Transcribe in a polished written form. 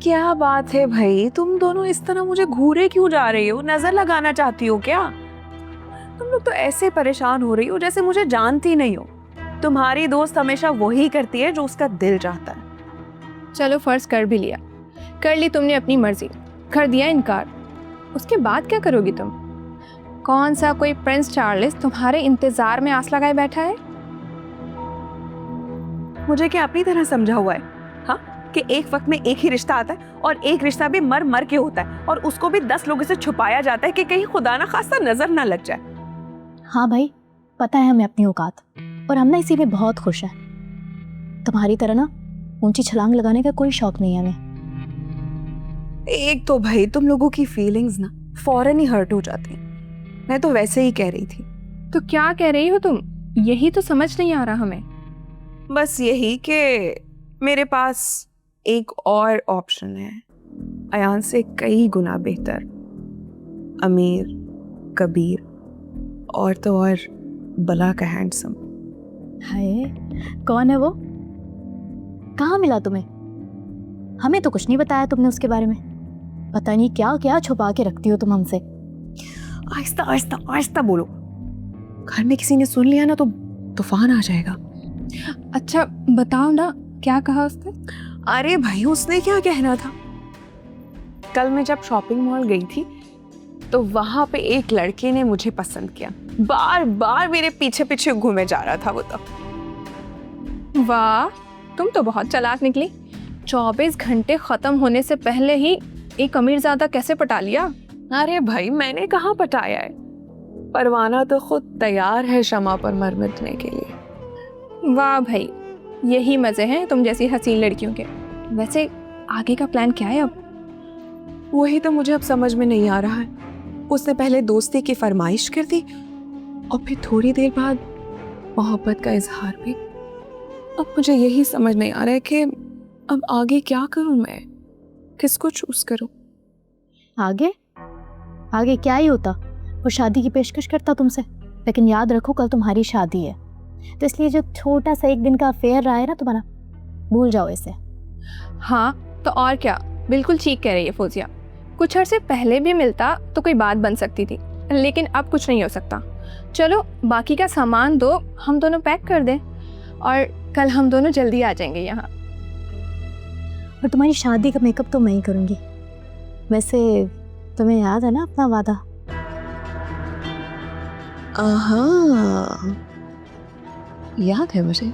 क्या बात है भाई, तुम दोनों इस तरह मुझे घूरे क्यों जा रही हो? नजर लगाना चाहती हो क्या? तुम लोग तो ऐसे परेशान हो रही हो जैसे मुझे जानती नहीं हो। तुम्हारी दोस्त हमेशा वही करती है जो उसका दिल चाहता है। चलो फर्ज कर भी लिया, कर ली तुमने अपनी मर्जी, कर दिया इनकार, उसके बाद क्या करोगी तुम? कौन सा कोई प्रिंस चार्ल्स तुम्हारे इंतजार में आस लगाए बैठा है? मुझे क्या अपनी तरह समझा हुआ है हाँ, कि एक वक्त में एक ही रिश्ता आता है और एक रिश्ता भी मर मर के होता है और उसको भी 10 लोगों से छुपाया जाता है कि कहीं खुदा ना खास्ता नजर ना लग जाए। हाँ भाई, पता है हमें अपनी औकात, और हम ना इसी में बहुत खुश हैं। तुम्हारी तरह ना ऊंची छलांग लगाने का कोई शौक नहीं है हमें। एक तो भाई तुम लोगों की फीलिंग्स ना फौरन ही हर्ट हो जाती हैं। मैं तो वैसे ही कह रही थी। तो क्या कह रही हो तुम? यही तो समझ नहीं आ रहा हमें। बस यही कि मेरे पास एक और ऑप्शन है, अयान से कई गुना बेहतर, अमीर, कबीर और तो और बला का हैंडसम। हाय, कौन है वो? कहाँ मिला तुम्हें? हमें तो कुछ नहीं बताया तुमने उसके बारे में। पता नहीं क्या क्या छुपा के रखती हो तुम हमसे। आहिस्ता आहिस्ता आहिस्ता बोलो, घर में किसी ने सुन लिया ना तो तूफान आ जाएगा। अच्छा बताओ ना, क्या कहा उसने? अरे भाई उसने क्या कहना था, कल मैं जब शॉपिंग मॉल गई थी तो वहां पे एक लड़के ने मुझे पसंद किया, बार बार मेरे पीछे पीछे घूमे जा रहा था वो तो। वाह, तुम तो बहुत चालाक निकली। 24 घंटे खत्म होने से पहले ही एक अमीरजादा कैसे पटा लिया? अरे भाई मैंने कहाँ पटाया है, परवाना तो खुद तैयार है शमा पर मर मिटने के लिए। वाह भाई, यही मजे हैं तुम जैसी हसीन लड़कियों के। वैसे आगे का प्लान क्या है अब? वही तो मुझे अब समझ में नहीं आ रहा है। उसने पहले दोस्ती की फरमाइश कर दी और फिर थोड़ी देर बाद मोहब्बत का इजहार भी। अब मुझे यही समझ नहीं आ रहा है कि अब आगे क्या करूं मैं, किसको चूज करूं? आगे आगे क्या ही होता, वो शादी की पेशकश करता तुमसे। लेकिन याद रखो कल तुम्हारी शादी है, तो इसलिए जो छोटा सा एक दिन का अफेयर रहा है ना तुम्हारा, भूल जाओ इसे। हाँ तो और क्या, बिल्कुल ठीक कह रही है फौजिया। कुछ अरसे पहले भी मिलता तो कोई बात बन सकती थी, लेकिन अब कुछ नहीं हो सकता। चलो बाकी का सामान दो, हम दोनों पैक कर दें और कल हम दोनों जल्दी आ जाएंगे यहाँ। और तुम्हारी शादी का मेकअप तो मैं ही करूँगी। वैसे तुम्हें याद है ना अपना वादा? हाँ याद है मुझे।